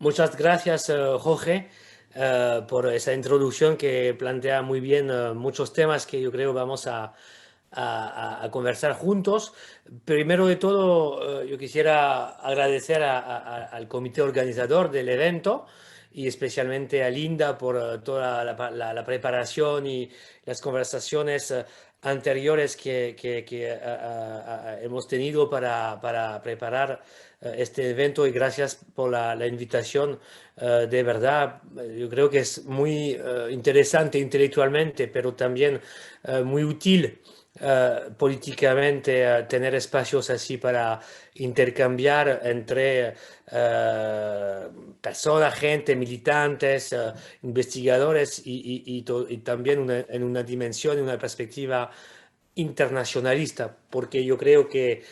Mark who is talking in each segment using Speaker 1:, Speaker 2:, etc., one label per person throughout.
Speaker 1: Muchas gracias, Jorge, por esa introducción que plantea muy bien muchos temas que yo creo vamos a conversar juntos. Primero de todo, yo quisiera agradecer al comité organizador del evento y especialmente a Linda por toda la preparación y las conversaciones anteriores que hemos tenido para preparar este evento y gracias por la invitación. De verdad, yo creo que es muy interesante intelectualmente, pero también muy útil políticamente tener espacios así para intercambiar entre personas, gente, militantes, investigadores y también en una dimensión, en una perspectiva internacionalista, porque yo creo que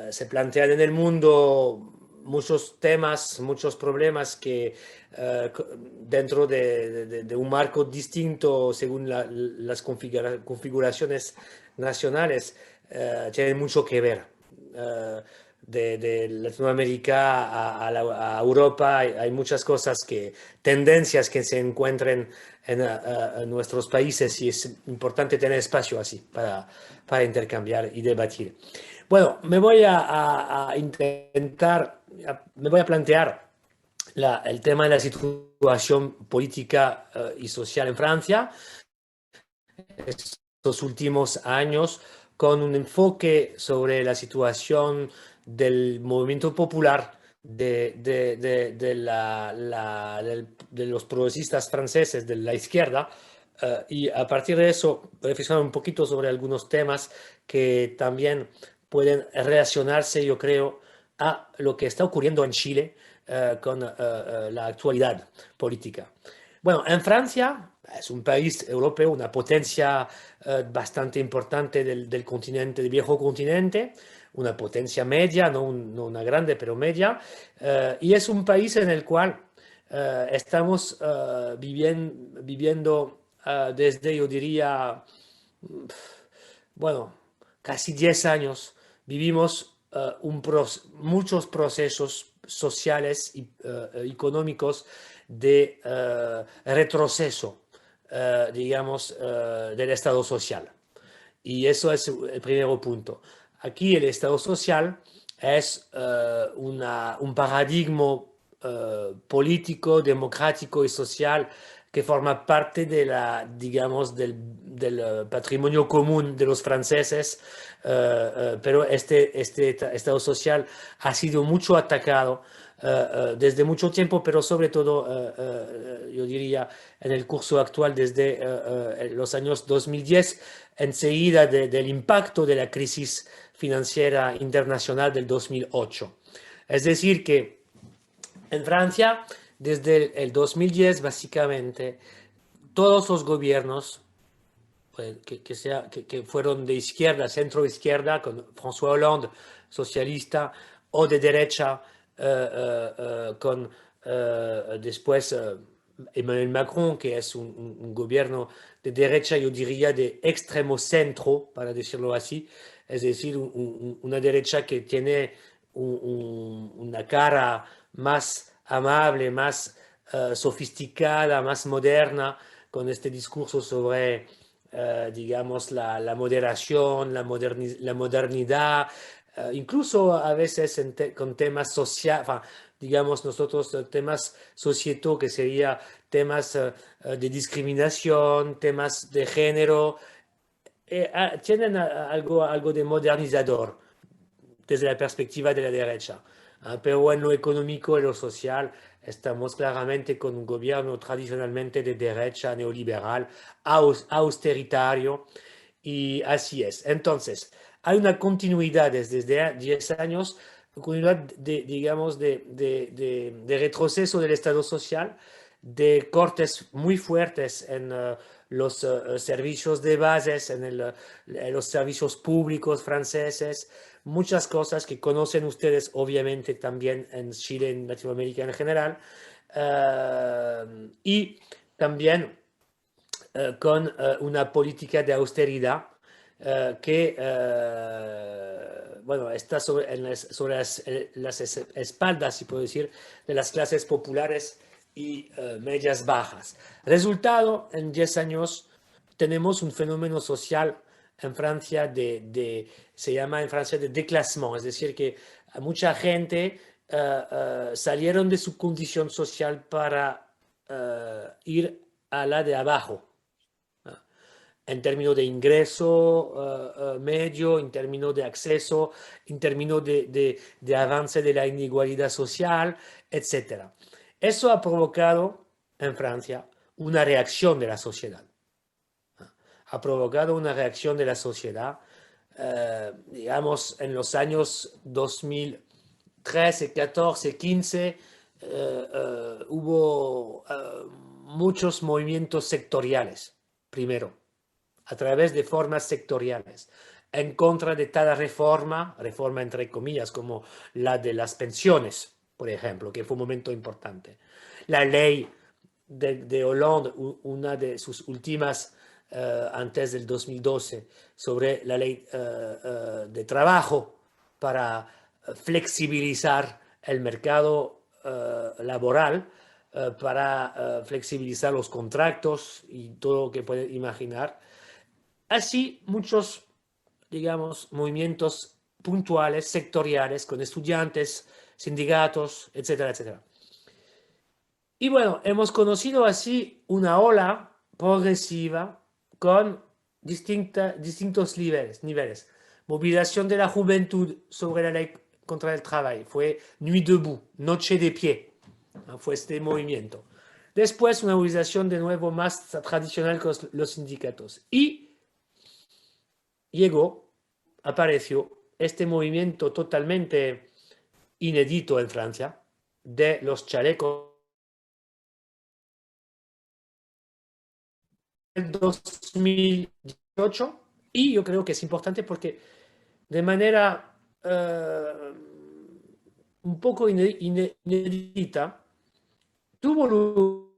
Speaker 1: se plantean en el mundo muchos temas, muchos problemas que dentro de un marco distinto según las configuraciones nacionales tienen mucho que ver. Eh, de Latinoamérica a Europa hay muchas cosas tendencias que se encuentran en nuestros países y es importante tener espacio así para intercambiar y debatir. Bueno, me voy a intentar, me voy a plantear el tema de la situación política y social en Francia estos últimos años con un enfoque sobre la situación del movimiento popular de los progresistas franceses de la izquierda. Y a partir de eso, reflexionar un poquito sobre algunos temas que también pueden relacionarse, yo creo, a lo que está ocurriendo en Chile con la actualidad política. Bueno, en Francia es un país europeo, una potencia bastante importante del continente, del viejo continente, una potencia media, no una grande, pero media, y es un país en el cual estamos viviendo desde, yo diría, bueno, casi 10 años, vivimos muchos procesos sociales y económicos de retroceso, digamos, del Estado social. Y eso es el primer punto. Aquí el Estado social es un paradigma político, democrático y social que forma parte digamos, del patrimonio común de los franceses, pero este Estado social ha sido mucho atacado desde mucho tiempo, pero sobre todo, yo diría, en el curso actual desde los años 2010, enseguida del impacto de la crisis financiera internacional del 2008. Es decir, que en Francia, desde el 2010, básicamente, todos los gobiernos que fueron de izquierda, centro-izquierda, con François Hollande, socialista, o de derecha, con después Emmanuel Macron, que es un gobierno de derecha, yo diría de extremo centro, para decirlo así, es decir, una derecha que tiene una cara más amable, más sofisticada, más moderna, con este discurso sobre digamos, la moderación, la modernidad, incluso a veces con temas sociales, digamos nosotros temas societos que sería temas de discriminación, temas de género, tienen algo de modernizador desde la perspectiva de la derecha. Pero en lo económico y lo social estamos claramente con un gobierno tradicionalmente de derecha, neoliberal, austeritario, y así es. Entonces, hay una continuidad desde 10 años, continuidad digamos, de retroceso del Estado social, de cortes muy fuertes en los servicios de bases, en los servicios públicos franceses, muchas cosas que conocen ustedes obviamente también en Chile, en Latinoamérica en general, y también con una política de austeridad que bueno, está sobre las espaldas, si puedo decir, de las clases populares y medias bajas. Resultado, en 10 años tenemos un fenómeno social en Francia se llama en Francia de déclassement, es decir, que mucha gente salieron de su condición social para ir a la de abajo, en términos de ingreso medio, en términos de acceso, en términos de avance de la inigualdad social, etc. Eso ha provocado en Francia una reacción de la sociedad. Ha provocado una reacción de la sociedad, digamos, en los años 2013, 14, 15, hubo muchos movimientos sectoriales, primero, a través de formas sectoriales, en contra de tal reforma entre comillas, como la de las pensiones, por ejemplo, que fue un momento importante. La ley de Hollande, una de sus últimas antes del 2012, sobre la ley de trabajo para flexibilizar el mercado laboral, para flexibilizar los contratos y todo lo que puede imaginar. Así muchos, digamos, movimientos puntuales, sectoriales, con estudiantes, sindicatos, etcétera, etcétera. Y bueno, hemos conocido así una ola progresiva con distintos niveles. Movilización de la juventud sobre la ley contra el trabajo, fue Nuit debout, Noche de pie, fue este movimiento. Después una movilización de nuevo más tradicional con los sindicatos. Y apareció este movimiento totalmente inédito en Francia de los chalecos del 2018, y yo creo que es importante porque de manera un poco inédita tuvo lugar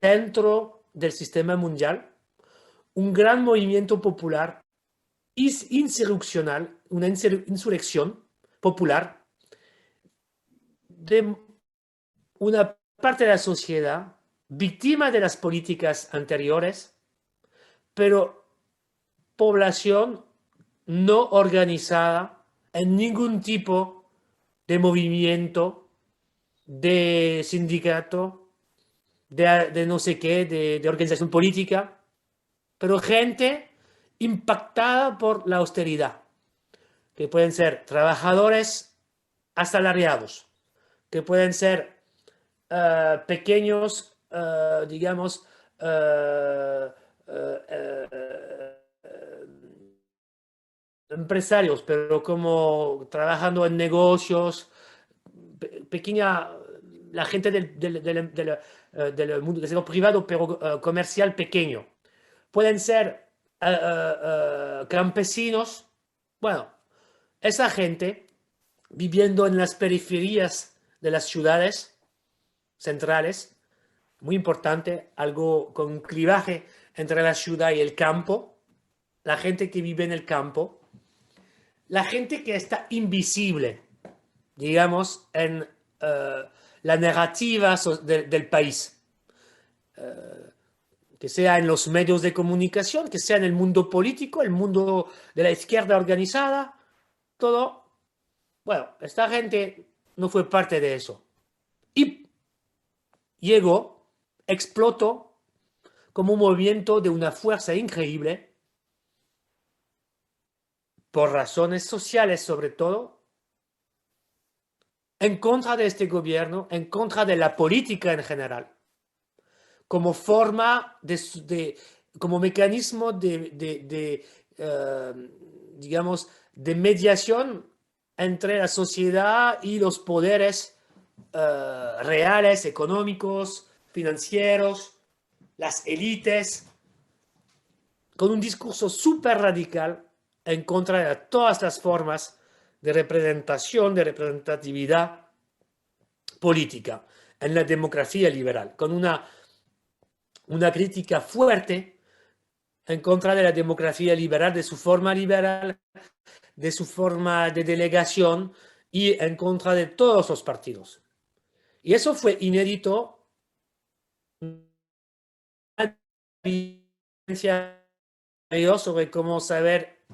Speaker 1: dentro del sistema mundial un gran movimiento popular insurreccional, una insurrección popular de una parte de la sociedad víctima de las políticas anteriores, pero población no organizada en ningún tipo de movimiento, de sindicato, de no sé qué, de organización política, pero gente impactada por la austeridad, que pueden ser trabajadores asalariados, que pueden ser pequeños, digamos, empresarios, pero como trabajando en negocios, pequeña, la gente del mundo del sector privado, pero comercial pequeño. Pueden ser campesinos. Bueno, esa gente viviendo en las periferias de las ciudades centrales, muy importante, algo con un clivaje entre la ciudad y el campo, la gente que vive en el campo, la gente que está invisible, digamos, en la narrativa del país, que sea en los medios de comunicación, que sea en el mundo político, el mundo de la izquierda organizada, todo. Bueno, esta gente no fue parte de eso. Y llegó, explotó como un movimiento de una fuerza increíble, por razones sociales sobre todo, en contra de este gobierno, en contra de la política en general, como forma como mecanismo digamos, de mediación entre la sociedad y los poderes reales, económicos, financieros, las élites, con un discurso súper radical en contra de todas las formas de representación, de representatividad política en la democracia liberal, con una crítica fuerte en contra de la democracia liberal, de su forma liberal, de su forma de delegación y en contra de todos los partidos. Y eso fue inédito. Sobre cómo saber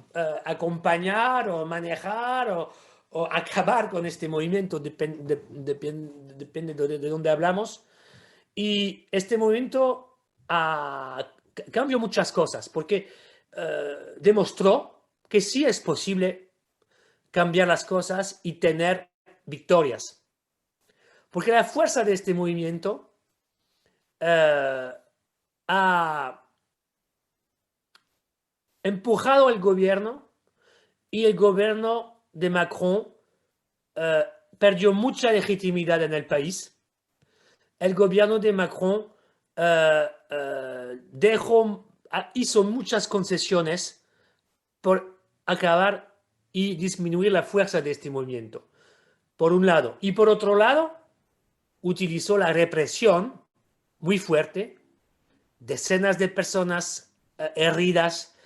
Speaker 1: acompañar o manejar o acabar con este movimiento, depende de dónde hablamos. Y este movimiento cambió muchas cosas, porque demostró que sí es posible cambiar las cosas y tener victorias. Porque la fuerza de este movimiento ha empujado el gobierno y el gobierno de Macron perdió mucha legitimidad en el país. El gobierno de Macron hizo muchas concesiones por acabar y disminuir la fuerza de este movimiento, por un lado. Y por otro lado, utilizó la represión muy fuerte, decenas de personas heridas,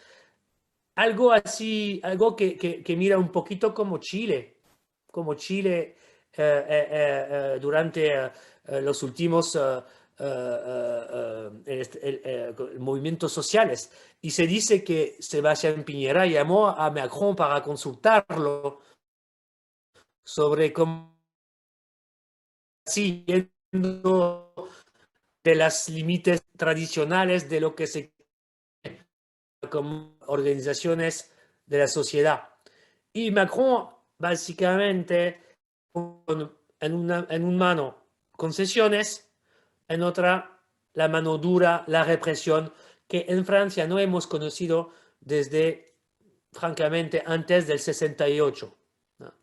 Speaker 1: algo así, algo que mira un poquito como Chile durante los últimos movimientos sociales. Y se dice que Sebastián Piñera llamó a Macron para consultarlo sobre cómo siguiendo de las límites tradicionales de lo que se como organizaciones de la sociedad. Y Macron, básicamente, en una mano concesiones, en otra la mano dura, la represión, que en Francia no hemos conocido desde, francamente, antes del 68. ¿No?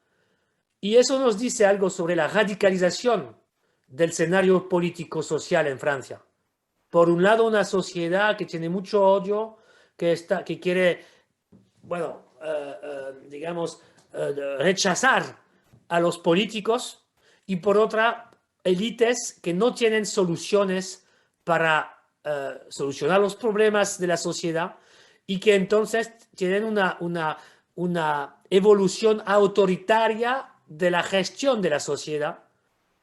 Speaker 1: Y eso nos dice algo sobre la radicalización del escenario político-social en Francia. Por un lado, una sociedad que tiene mucho odio, que quiere, bueno, digamos, rechazar a los políticos, y por otra, élites que no tienen soluciones para solucionar los problemas de la sociedad y que entonces tienen una evolución autoritaria de la gestión de la sociedad,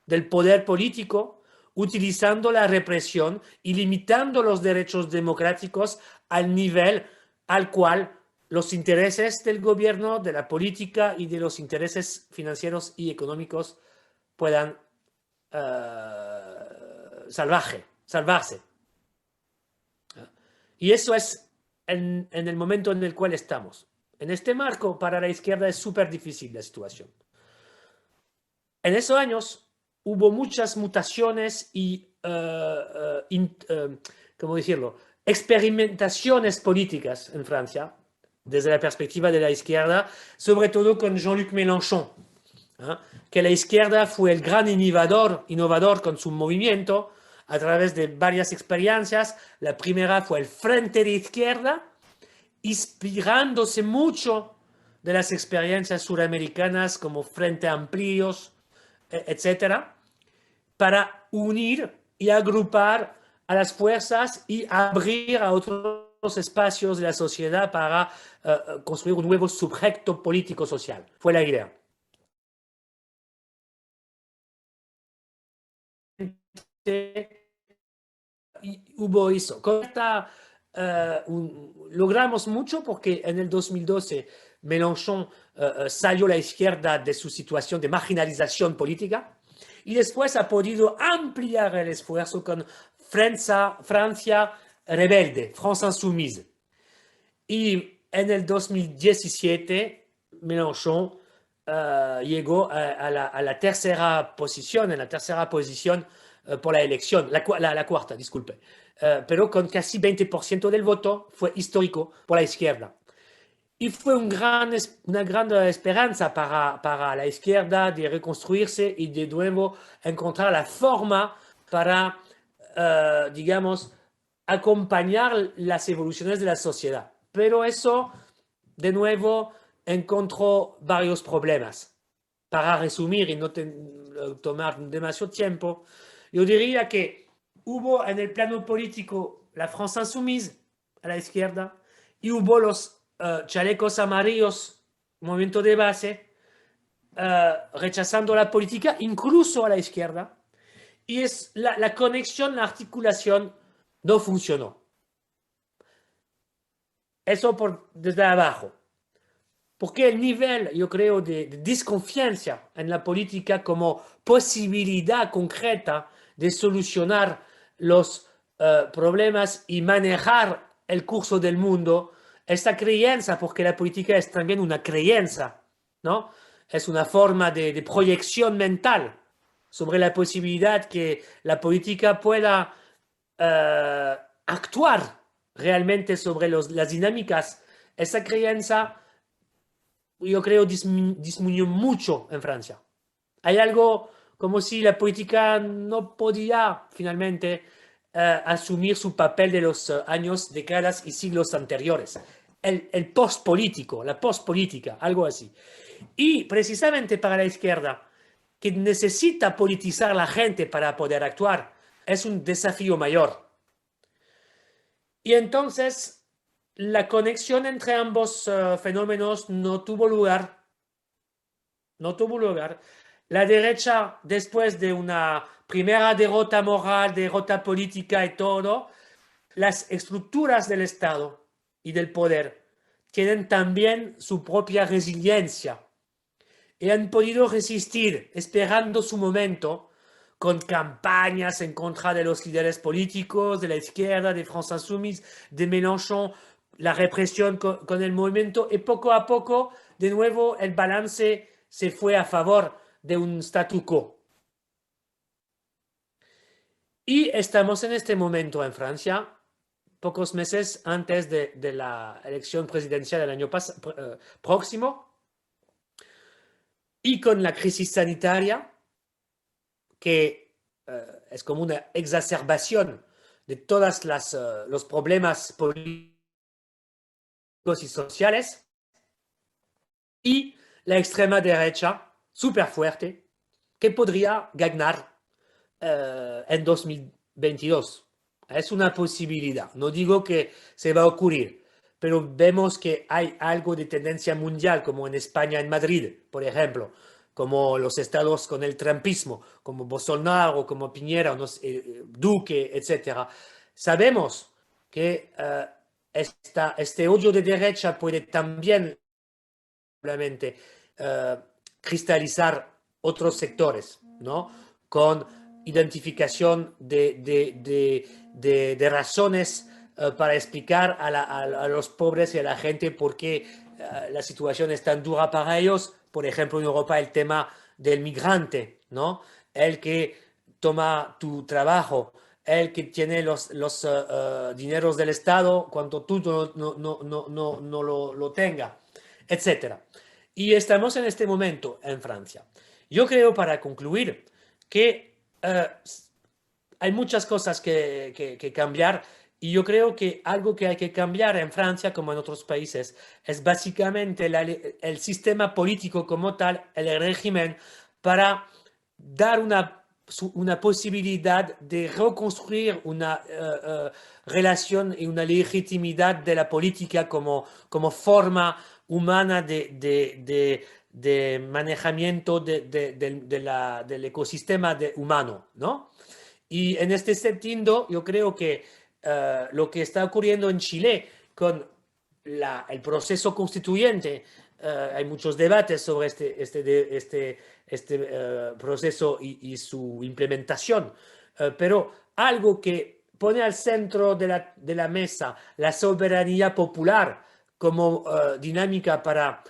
Speaker 1: del poder político, utilizando la represión y limitando los derechos democráticos al nivel al cual los intereses del gobierno, de la política y de los intereses financieros y económicos puedan salvarse. Y eso es en el momento en el cual estamos. En este marco, para la izquierda es súper difícil la situación. En esos años hubo muchas mutaciones y, ¿cómo decirlo?, experimentaciones políticas en Francia, desde la perspectiva de la izquierda, sobre todo con Jean-Luc Mélenchon, ¿eh? Que la izquierda fue el gran innovador con su movimiento a través de varias experiencias. La primera fue el Frente de Izquierda, inspirándose mucho de las experiencias suramericanas como Frente Amplios, etcétera, para unir y agrupar a las fuerzas y abrir a otros espacios de la sociedad para construir un nuevo sujeto político-social. Fue la idea. Y hubo eso. Con esta, logramos mucho porque en el 2012 Mélenchon salió a la izquierda de su situación de marginalización política y después ha podido ampliar el esfuerzo con Francia Rebelde, France Insoumise. Y en el 2017 Mélenchon llegó a la tercera posición, por la elección, la cuarta, disculpe, pero con casi 20% del voto, fue histórico por la izquierda. Y fue una gran esperanza para la izquierda de reconstruirse y de nuevo encontrar la forma para, digamos, acompañar las evoluciones de la sociedad. Pero eso, de nuevo, encontró varios problemas. Para resumir y no tomar demasiado tiempo, yo diría que hubo en el plano político la France Insoumise, a la izquierda y hubo los chalecos amarillos, movimiento de base, rechazando la política, incluso a la izquierda, y es la conexión, la articulación no funcionó. Eso desde abajo. Porque el nivel, yo creo, de desconfianza en la política como posibilidad concreta de solucionar los problemas y manejar el curso del mundo, esta creencia, porque la política es también una creencia, ¿no? Es una forma de proyección mental sobre la posibilidad que la política pueda actuar realmente sobre las dinámicas. Esa creencia yo creo, disminuyó mucho en Francia. Hay algo como si la política no podía finalmente asumir su papel de los años, décadas y siglos anteriores. El post-político, la post-política, algo así. Y precisamente para la izquierda, que necesita politizar la gente para poder actuar, es un desafío mayor. Y entonces la conexión entre ambos fenómenos no tuvo lugar. No tuvo lugar. La derecha, después de una primera derrota moral, derrota política y todo, las estructuras del Estado y del poder tienen también su propia resiliencia y han podido resistir esperando su momento con campañas en contra de los líderes políticos, de la izquierda, de France Insoumise, de Mélenchon, la represión con el movimiento y poco a poco, de nuevo, el balance se fue a favor de un statu quo. Y estamos en este momento en Francia, pocos meses antes de la elección presidencial del año próximo, y con la crisis sanitaria, que es como una exacerbación de todos los problemas políticos y sociales, y la extrema derecha, súper fuerte, que podría ganar en 2022. Es una posibilidad. No digo que se va a ocurrir, pero vemos que hay algo de tendencia mundial, como en España, en Madrid, por ejemplo, como los estados con el trumpismo, como Bolsonaro, como Piñera, Duque, etc. Sabemos que este odio de derecha puede también obviamente cristalizar otros sectores, ¿no? Con identificación de razones para explicar a los pobres y a la gente por qué la situación es tan dura para ellos. Por ejemplo, en Europa el tema del migrante, ¿no? El que toma tu trabajo, el que tiene los dineros del Estado cuando tú no lo tengas, etcétera. Y estamos en este momento en Francia. Yo creo, para concluir, que hay muchas cosas que cambiar y yo creo que algo que hay que cambiar en Francia como en otros países es básicamente el sistema político como tal, el régimen, para dar una posibilidad de reconstruir una relación y una legitimidad de la política como forma humana de manejamiento del ecosistema humano, ¿no? Y en este sentido, yo creo que lo que está ocurriendo en Chile con el proceso constituyente, hay muchos debates sobre este proceso y su implementación, pero algo que pone al centro de la mesa la soberanía popular como dinámica para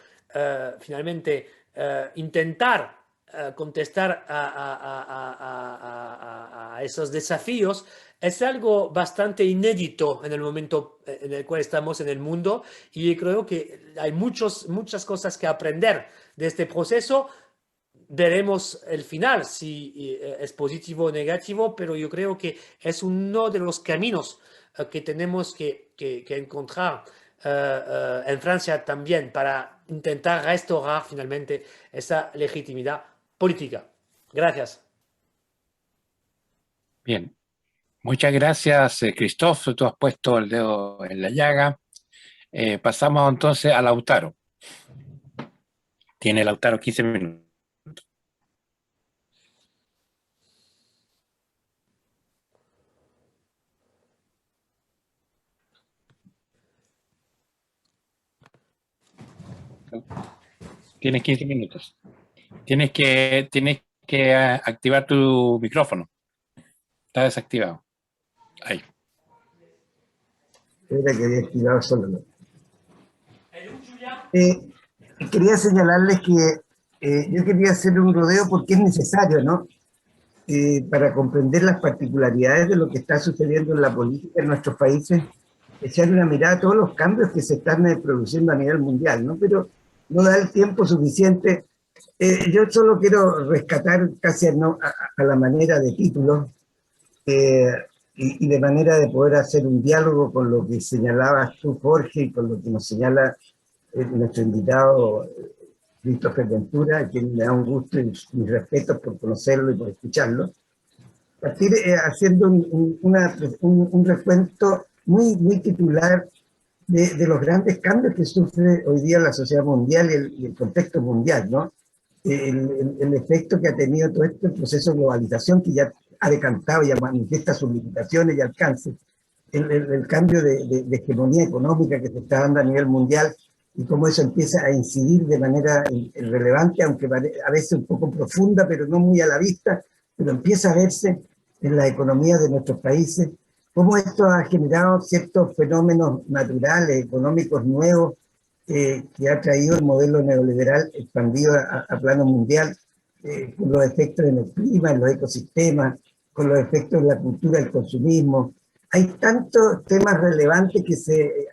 Speaker 1: finalmente intentar contestar a esos desafíos es algo bastante inédito en el momento en el cual estamos en el mundo y creo que hay muchas cosas que aprender de este proceso. Veremos el final, si es positivo o negativo, pero yo creo que es uno de los caminos que tenemos que encontrar en Francia también para intentar restaurar finalmente esa legitimidad política. Gracias.
Speaker 2: Bien. Muchas gracias, Christophe. Tú has puesto el dedo en la llaga. Pasamos entonces a Lautaro. Tiene Lautaro 15 minutos. Tienes 15 minutos. Tienes que activar tu micrófono. Está desactivado. Ahí.
Speaker 3: Era que había activado solo, ¿no? Quería señalarles que yo quería hacer un rodeo porque es necesario, ¿no? Para comprender las particularidades de lo que está sucediendo en la política en nuestros países, echar una mirada a todos los cambios que se están produciendo a nivel mundial, ¿no? Pero no da el tiempo suficiente. Yo solo quiero rescatar casi a la manera de títulos eh, y de manera de poder hacer un diálogo con lo que señalabas tú, Jorge, y con lo que nos señala nuestro invitado Christopher Ventura, a quien me da un gusto y mis respetos por conocerlo y por escucharlo. Partir haciendo un recuento muy titular de los grandes cambios que sufre hoy día la sociedad mundial y el contexto mundial, ¿no? El efecto que ha tenido todo este proceso de globalización que ya ha decantado, ya manifiesta sus limitaciones y alcances, el cambio de hegemonía económica que se está dando a nivel mundial y cómo eso empieza a incidir de manera relevante, aunque a veces un poco profunda, pero no muy a la vista, pero empieza a verse en la economía de nuestros países, cómo esto ha generado ciertos fenómenos naturales, económicos nuevos, que ha traído el modelo neoliberal expandido a plano mundial, con los efectos en el clima, en los ecosistemas, con los efectos en la cultura del consumismo. Hay tantos temas relevantes que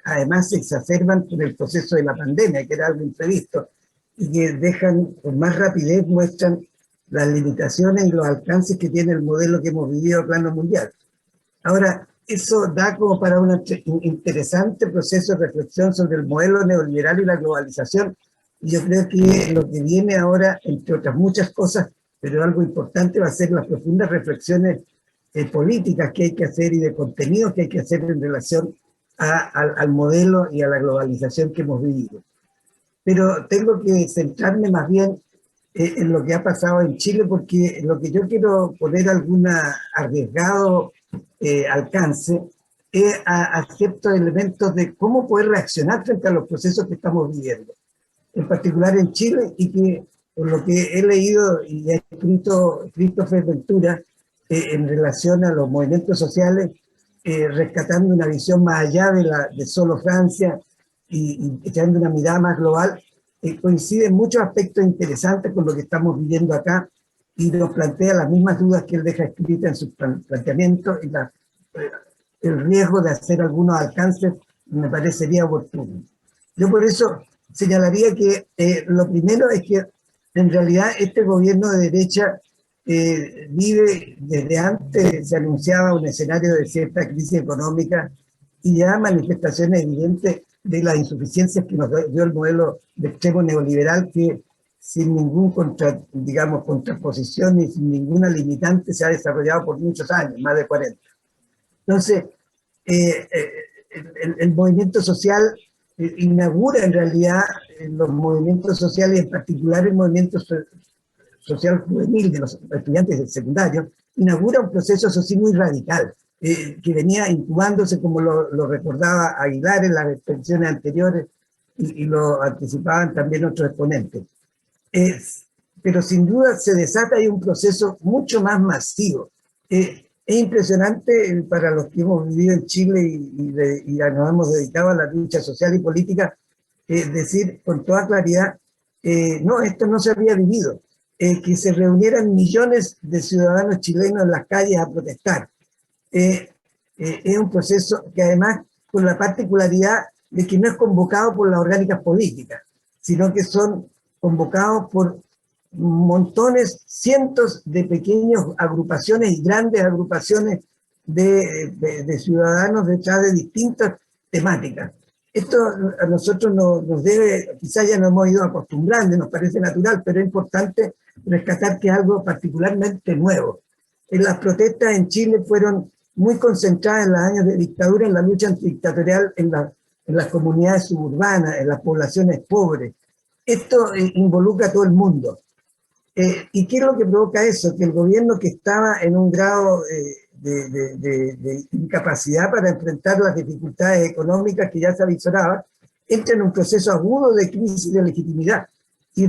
Speaker 3: además se exacerban con el proceso de la pandemia, que era algo imprevisto, y que dejan con más rapidez, muestran las limitaciones y los alcances que tiene el modelo que hemos vivido a plano mundial. Ahora, eso da como para un interesante proceso de reflexión sobre el modelo neoliberal y la globalización. Y yo creo que lo que viene ahora, entre otras muchas cosas, pero algo importante, va a ser las profundas reflexiones políticas que hay que hacer y de contenidos que hay que hacer en relación al modelo y a la globalización que hemos vivido. Pero tengo que centrarme más bien en lo que ha pasado en Chile, porque lo que yo quiero poner algún arriesgado alcance es a ciertos elementos de cómo poder reaccionar frente a los procesos que estamos viviendo, en particular en Chile, y que por lo que he leído y ha escrito Christopher Ventura en relación a los movimientos sociales, rescatando una visión más allá de solo Francia y echando una mirada más global, coinciden muchos aspectos interesantes con lo que estamos viviendo acá y nos plantea las mismas dudas que él deja escritas en sus planteamientos y el riesgo de hacer algunos alcances me parecería oportuno. Yo por eso señalaría que lo primero es que en realidad este gobierno de derecha vive desde antes, se anunciaba un escenario de cierta crisis económica y ya manifestaciones evidentes de las insuficiencias que nos dio el modelo de extremo neoliberal que sin ningún contraposición ni sin ninguna limitante se ha desarrollado por muchos años, más de 40. Entonces, el movimiento social inaugura en realidad los movimientos sociales, en particular el movimiento social juvenil de los estudiantes del secundario, inaugura un proceso eso sí muy radical, que venía incubándose, como lo recordaba Aguilar en las expresiones anteriores y lo anticipaban también otros exponentes. Pero sin duda se desata ahí un proceso mucho más masivo. Es impresionante para los que hemos vivido en Chile y nos hemos dedicado a la lucha social y política, decir con toda claridad, no, esto no se había vivido. Que se reunieran millones de ciudadanos chilenos en las calles a protestar. Es un proceso que además con la particularidad de que no es convocado por las orgánicas políticas, sino que son convocados por montones, cientos de pequeñas agrupaciones y grandes agrupaciones de ciudadanos detrás de distintas temáticas. Esto a nosotros nos debe, quizás ya nos hemos ido acostumbrando, nos parece natural, pero es importante rescatar que es algo particularmente nuevo. Las protestas en Chile fueron muy concentrada en los años de dictadura, en la lucha antidictatorial en las comunidades suburbanas, en las poblaciones pobres. Esto involucra a todo el mundo. ¿Y qué es lo que provoca eso? Que el gobierno, que estaba en un grado de incapacidad para enfrentar las dificultades económicas que ya se avisoraban, entra en un proceso agudo de crisis de legitimidad y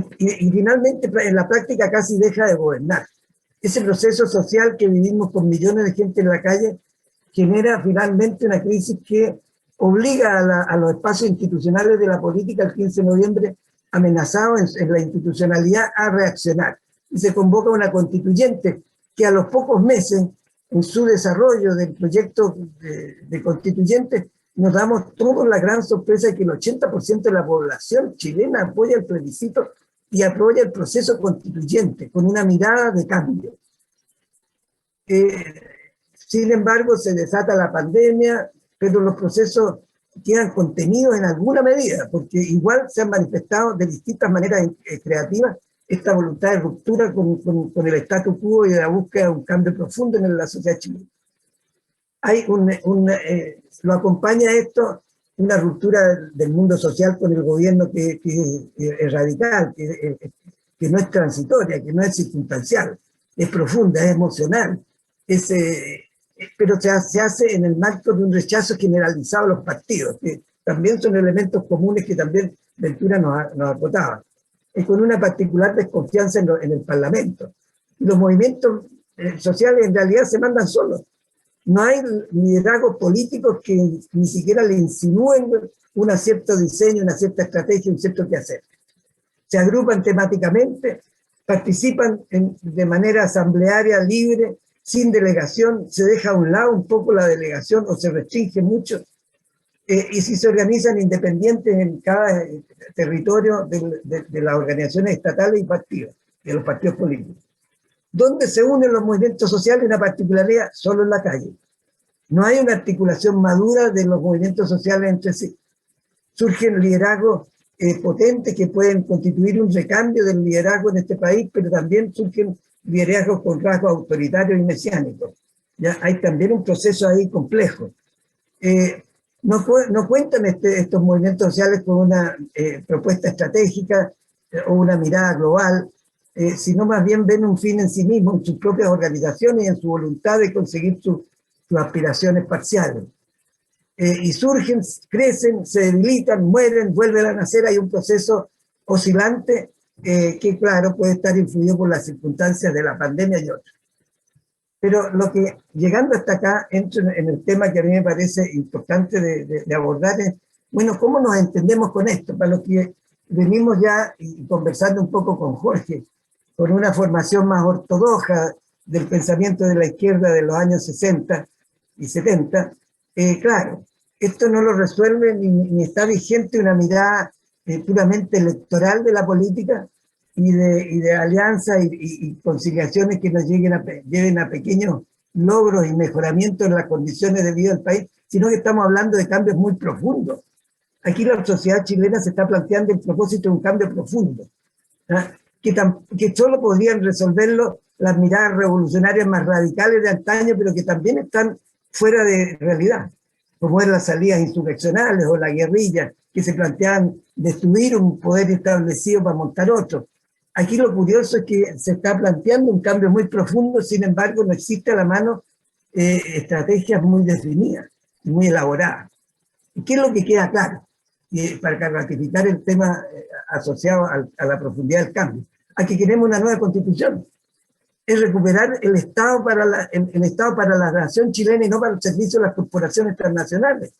Speaker 3: finalmente en la práctica casi deja de gobernar. Ese proceso social que vivimos con millones de gente en la calle genera finalmente una crisis que obliga a los espacios institucionales de la política el 15 de noviembre, amenazados en la institucionalidad, a reaccionar. Y se convoca una constituyente que a los pocos meses, en su desarrollo del proyecto de constituyente, nos damos todos la gran sorpresa de que el 80% de la población chilena apoya el plebiscito y apoya el proceso constituyente con una mirada de cambio. Sin embargo, se desata la pandemia, pero los procesos quedan contenidos en alguna medida, porque igual se han manifestado de distintas maneras creativas esta voluntad de ruptura con el status quo y de la búsqueda de un cambio profundo en la sociedad chilena. Hay lo acompaña esto una ruptura del mundo social con el gobierno que es radical, que no es transitoria, que no es circunstancial, es profunda, es emocional, pero se hace en el marco de un rechazo generalizado a los partidos, que también son elementos comunes que también Ventura nos acotaba, con una particular desconfianza en el Parlamento. Los movimientos sociales en realidad se mandan solos. No hay liderazgos políticos que ni siquiera le insinúen un cierto diseño, una cierta estrategia, un cierto quehacer. Se agrupan temáticamente, participan de manera asamblearia, libre, sin delegación, se deja a un lado un poco la delegación o se restringe mucho, y si se organizan independientes en cada territorio de las organizaciones estatales y partidos, de los partidos políticos. ¿Dónde se unen los movimientos sociales? Una particularidad, solo en la calle. No hay una articulación madura de los movimientos sociales entre sí. Surgen liderazgos potentes que pueden constituir un recambio del liderazgo en este país, pero también surgen liderazgos con rasgos autoritarios y mesiánicos. ¿Ya? Hay también un proceso ahí complejo. No cuentan estos movimientos sociales con una propuesta estratégica o una mirada global, sino más bien ven un fin en sí mismo, en sus propias organizaciones y en su voluntad de conseguir sus aspiraciones parciales. Y surgen, crecen, se debilitan, mueren, vuelven a nacer. Hay un proceso oscilante que, claro, puede estar influido por las circunstancias de la pandemia y otras. Pero llegando hasta acá, entro en el tema que a mí me parece importante de abordar es, bueno, ¿cómo nos entendemos con esto? Para los que venimos ya y conversando un poco con Jorge, con una formación más ortodoxa del pensamiento de la izquierda de los años 60 y 70, claro, esto no lo resuelve ni está vigente una mirada puramente electoral de la política y de alianza y conciliaciones que nos lleven a pequeños logros y mejoramientos en las condiciones de vida del país, sino que estamos hablando de cambios muy profundos. Aquí la sociedad chilena se está planteando el propósito de un cambio profundo, ¿ah? Que solo podrían resolverlo las miradas revolucionarias más radicales de antaño, pero que también están fuera de realidad, como es las salidas insurreccionales o la guerrilla, que se plantean destruir un poder establecido para montar otro. Aquí lo curioso es que se está planteando un cambio muy profundo, sin embargo no existe a la mano estrategias muy definidas, muy elaboradas. ¿Y qué es lo que queda claro? Para ratificar el tema asociado a la profundidad del cambio. Aquí queremos una nueva constitución. Es recuperar el Estado para la nación chilena y no para el servicio de las corporaciones transnacionales,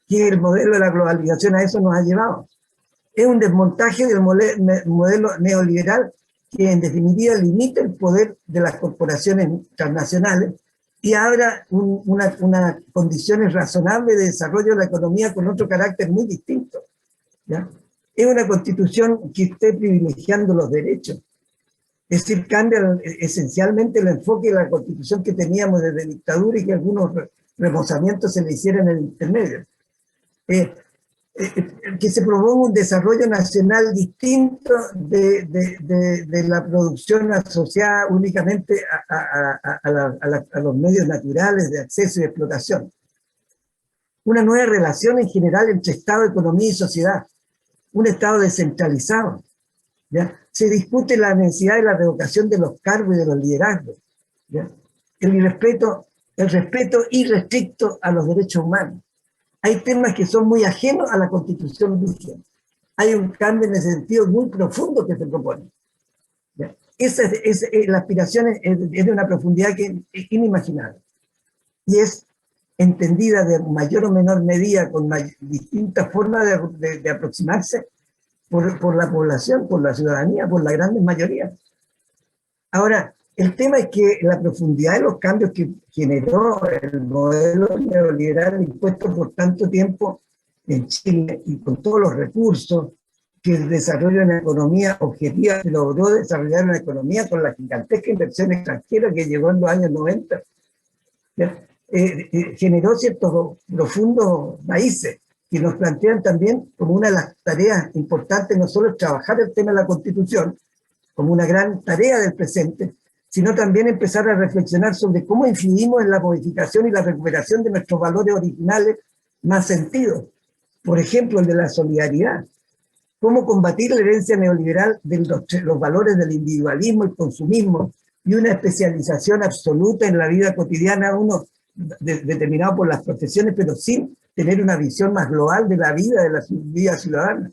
Speaker 3: que el modelo de la globalización a eso nos ha llevado. Es un desmontaje del modelo neoliberal que en definitiva limita el poder de las corporaciones transnacionales y abra unas condiciones razonables de desarrollo de la economía con otro carácter muy distinto, ¿ya? Es una constitución que esté privilegiando los derechos. Es decir, cambia esencialmente el enfoque de la constitución que teníamos desde dictadura y que algunos remozamientos se le hicieran en el intermedio. que se promueva un desarrollo nacional distinto de la producción asociada únicamente a los medios naturales de acceso y explotación. Una nueva relación en general entre Estado, economía y sociedad. Un Estado descentralizado. ¿Ya? Se discute la necesidad de la revocación de los cargos y de los liderazgos. ¿Ya? El respeto irrestricto a los derechos humanos. Hay temas que son muy ajenos a la Constitución vigente. Hay un cambio en ese sentido muy profundo que se propone. ¿Ya? La aspiración es de una profundidad que es inimaginable. Y es entendida de mayor o menor medida con distintas formas de aproximarse por la población, por la ciudadanía, por la gran mayoría. Ahora, el tema es que la profundidad de los cambios que generó el modelo neoliberal impuesto por tanto tiempo en Chile y con todos los recursos que el desarrollo de una economía objetiva se logró desarrollar una economía con la gigantesca inversión extranjera que llegó en los años 90, generó ciertos profundos raíces que nos plantean también como una de las tareas importantes, no solo trabajar el tema de la Constitución como una gran tarea del presente, sino también empezar a reflexionar sobre cómo incidimos en la modificación y la recuperación de nuestros valores originales más sentidos. Por ejemplo, el de la solidaridad. Cómo combatir la herencia neoliberal de los valores del individualismo, el consumismo y una especialización absoluta en la vida cotidiana, uno determinado por las profesiones, pero sin tener una visión más global de la vida ciudadana.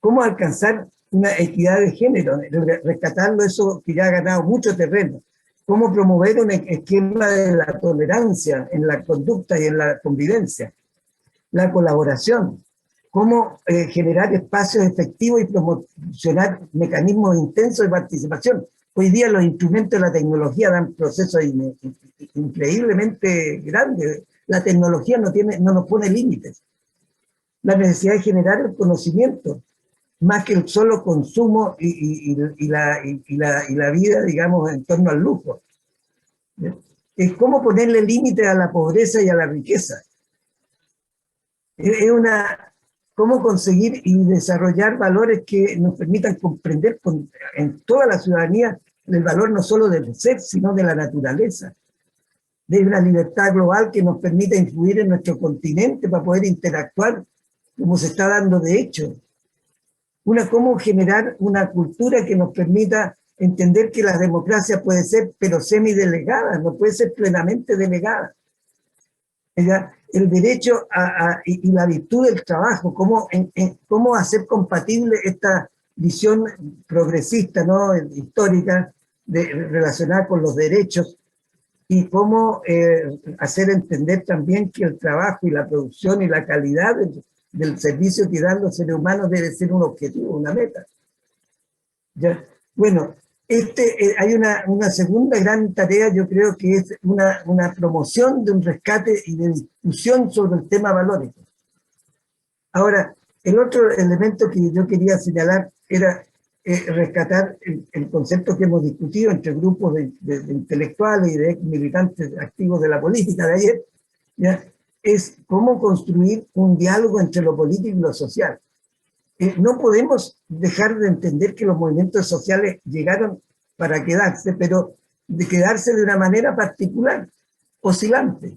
Speaker 3: Cómo alcanzar una equidad de género, rescatando eso que ya ha ganado mucho terreno. Cómo promover un esquema de la tolerancia en la conducta y en la convivencia. La colaboración. Cómo generar espacios efectivos y promocionar mecanismos intensos de participación. Hoy día los instrumentos de la tecnología dan procesos increíblemente grandes. La tecnología no nos pone límites. La necesidad de generar el conocimiento, más que el solo consumo y la vida, digamos, en torno al lujo. Es cómo ponerle límite a la pobreza y a la riqueza. Cómo conseguir y desarrollar valores que nos permitan comprender en toda la ciudadanía el valor no solo del ser, sino de la naturaleza. De una libertad global que nos permita influir en nuestro continente para poder interactuar como se está dando de hecho. Cómo generar una cultura que nos permita entender que la democracia puede ser, pero semidelegada, no puede ser plenamente delegada. El derecho y la virtud del trabajo, cómo hacer compatible esta visión progresista, ¿no?, histórica, relacionada con los derechos, y cómo hacer entender también que el trabajo y la producción y la calidad del servicio que dan los seres humanos debe ser un objetivo, una meta. ¿Ya? Bueno, hay una segunda gran tarea, yo creo que es una promoción de un rescate y de discusión sobre el tema valórico. Ahora, el otro elemento que yo quería señalar era rescatar el concepto que hemos discutido entre grupos de intelectuales y de militantes activos de la política de ayer, ¿ya? Es cómo construir un diálogo entre lo político y lo social. No podemos dejar de entender que los movimientos sociales llegaron para quedarse, pero de quedarse de una manera particular, oscilante.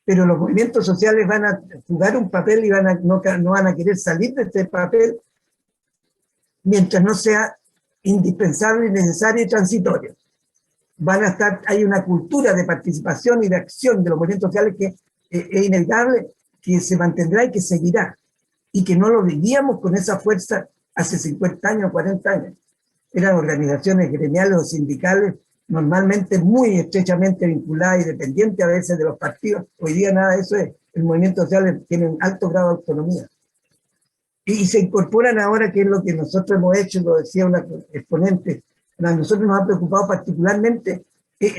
Speaker 3: Pero los movimientos sociales van a jugar un papel y no van a querer salir de este papel mientras no sea indispensable, necesario y transitorio. Hay una cultura de participación y de acción de los movimientos sociales que es inevitable, que se mantendrá y que seguirá, y que no lo vivíamos con esa fuerza hace 50 años, 40 años. Eran organizaciones gremiales o sindicales normalmente muy estrechamente vinculadas y dependientes a veces de los partidos. Hoy día nada de eso es. El movimiento social tiene un alto grado de autonomía. Y se incorporan ahora, que es lo que nosotros hemos hecho, lo decía una exponente, a nosotros nos ha preocupado particularmente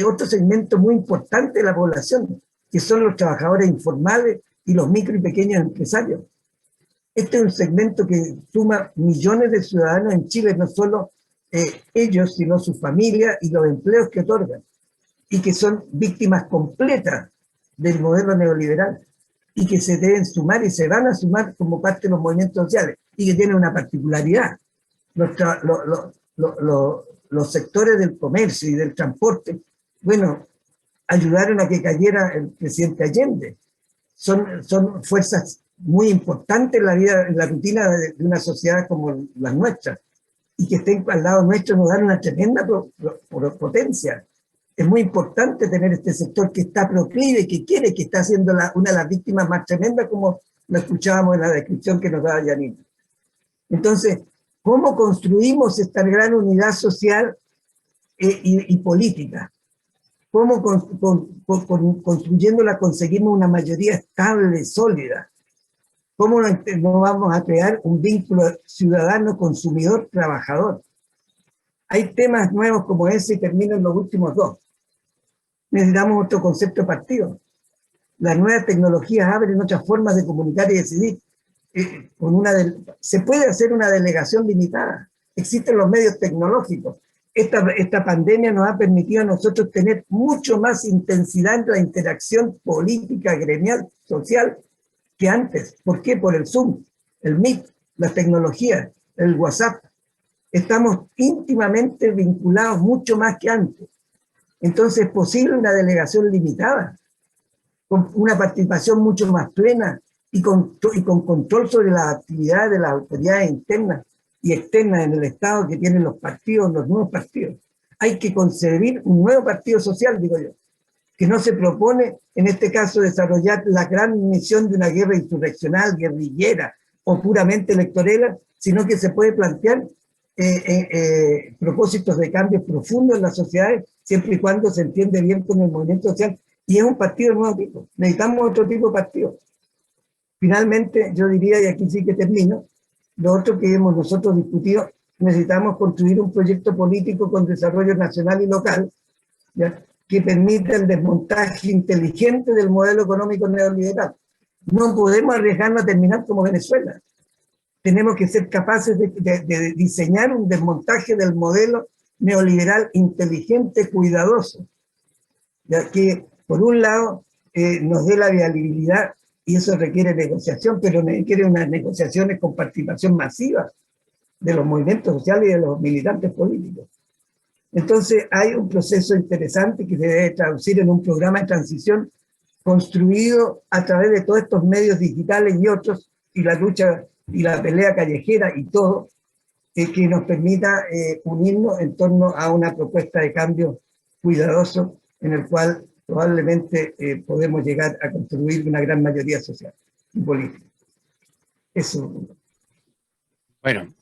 Speaker 3: otro segmento muy importante de la población, que son los trabajadores informales y los micro y pequeños empresarios. Este es un segmento que suma millones de ciudadanos en Chile, no solo ellos, sino sus familias y los empleos que otorgan, y que son víctimas completas del modelo neoliberal. y que se deben sumar y se van a sumar como parte de los movimientos sociales, y que tienen una particularidad. Los sectores del comercio y del transporte, bueno, ayudaron a que cayera el presidente Allende. Son fuerzas muy importantes en la vida, en la rutina de una sociedad como la nuestra, y que estén al lado nuestro nos dan una tremenda potencia. Es muy importante tener este sector que está proclive, que quiere, que está siendo una de las víctimas más tremendas, como lo escuchábamos en la descripción que nos daba Janine. Entonces, ¿cómo construimos esta gran unidad social y política? ¿Cómo construyéndola conseguimos una mayoría estable, sólida? ¿Cómo no vamos a crear un vínculo ciudadano-consumidor-trabajador? Hay temas nuevos como ese y termino en los últimos dos. Necesitamos otro concepto de partido. Las nuevas tecnologías abren otras formas de comunicar y decidir. Se puede hacer una delegación limitada. Existen los medios tecnológicos. Esta pandemia nos ha permitido a nosotros tener mucho más intensidad en la interacción política, gremial, social, que antes. ¿Por qué? Por el Zoom, el Meet, las tecnologías, el WhatsApp. Estamos íntimamente vinculados mucho más que antes. Entonces es posible una delegación limitada, con una participación mucho más plena y con control sobre las actividades de las autoridades internas y externas en el Estado que tienen los partidos, los nuevos partidos. Hay que concebir un nuevo partido social, digo yo, que no se propone, en este caso, desarrollar la gran misión de una guerra insurreccional, guerrillera o puramente electorera, sino que se puede plantear propósitos de cambios profundos en las sociedades, siempre y cuando se entiende bien con el movimiento social, y es un partido de nuevo tipo. Necesitamos otro tipo de partido. Finalmente, yo diría, y aquí sí que termino, lo otro que hemos nosotros discutido, necesitamos construir un proyecto político con desarrollo nacional y local, ¿ya?, que permita el desmontaje inteligente del modelo económico neoliberal. No podemos arriesgarnos a terminar como Venezuela. Tenemos que ser capaces de diseñar un desmontaje del modelo neoliberal inteligente, cuidadoso, ya que, por un lado, nos dé la viabilidad, y eso requiere negociación, pero requiere unas negociaciones con participación masiva de los movimientos sociales y de los militantes políticos. Entonces hay un proceso interesante que se debe traducir en un programa de transición construido a través de todos estos medios digitales y otros, y la lucha y la pelea callejera y todo, que nos permita unirnos en torno a una propuesta de cambio cuidadoso en el cual probablemente podemos llegar a construir una gran mayoría social y política. Eso.
Speaker 2: Bueno,